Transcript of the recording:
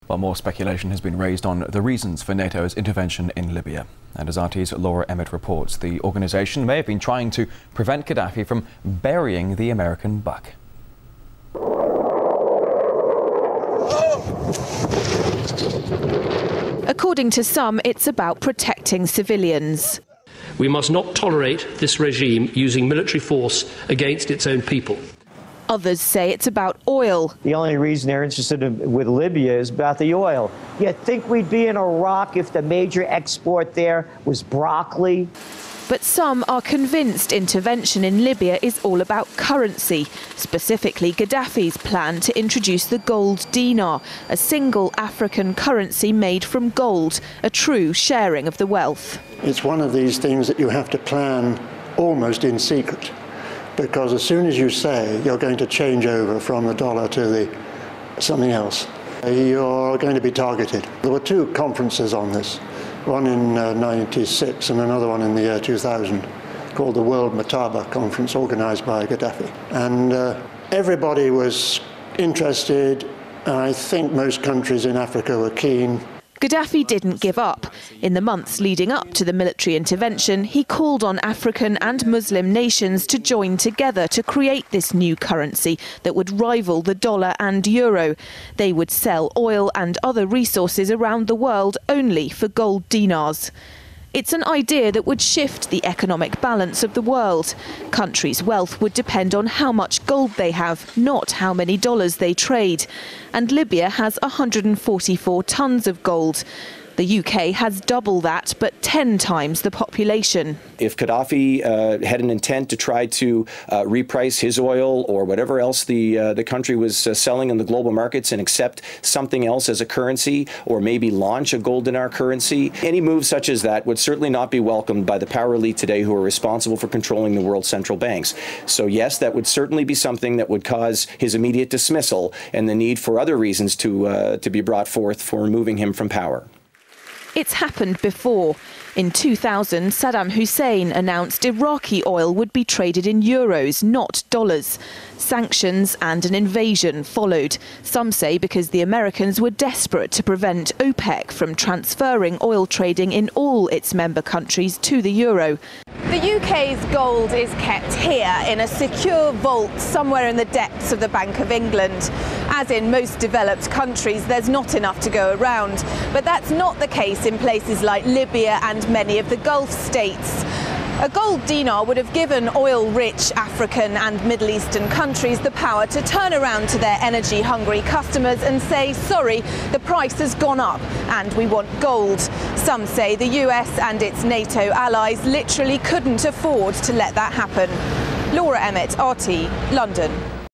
Well, more speculation has been raised on the reasons for NATO's intervention in Libya. And as RT's Laura Emmett reports, the organisation may have been trying to prevent Gaddafi from burying the American buck. According to some, it's about protecting civilians. We must not tolerate this regime using military force against its own people. Others say it's about oil. The only reason they're interested with Libya is about the oil. You'd think we'd be in Iraq if the major export there was broccoli. But some are convinced intervention in Libya is all about currency, specifically Gaddafi's plan to introduce the gold dinar, a single African currency made from gold, a true sharing of the wealth. It's one of these things that you have to plan almost in secret, because as soon as you say you're going to change over from the dollar to something else, you're going to be targeted. There were two conferences on this, one in '96 and another one in the year 2000, called the World Mataba Conference, organised by Gaddafi. And everybody was interested, and I think most countries in Africa were keen. Gaddafi didn't give up. In the months leading up to the military intervention, he called on African and Muslim nations to join together to create this new currency that would rival the dollar and euro. They would sell oil and other resources around the world only for gold dinars. It's an idea that would shift the economic balance of the world. Countries' wealth would depend on how much gold they have, not how many dollars they trade. And Libya has 144 tons of gold. The UK has double that, but 10 times the population. If Gaddafi had an intent to try to reprice his oil or whatever else the country was selling in the global markets and accept something else as a currency, or maybe launch a gold dinar currency, any move such as that would certainly not be welcomed by the power elite today who are responsible for controlling the world's central banks. So yes, that would certainly be something that would cause his immediate dismissal and the need for other reasons to be brought forth for removing him from power. It's happened before. In 2000, Saddam Hussein announced Iraqi oil would be traded in euros, not dollars. Sanctions and an invasion followed. Some say because the Americans were desperate to prevent OPEC from transferring oil trading in all its member countries to the euro. The UK's gold is kept here in a secure vault somewhere in the depths of the Bank of England. As in most developed countries, there's not enough to go around. But that's not the case in places like Libya and many of the Gulf states. A gold dinar would have given oil-rich African and Middle Eastern countries the power to turn around to their energy-hungry customers and say, sorry, the price has gone up and we want gold. Some say the US and its NATO allies literally couldn't afford to let that happen. Laura Emmett, RT, London.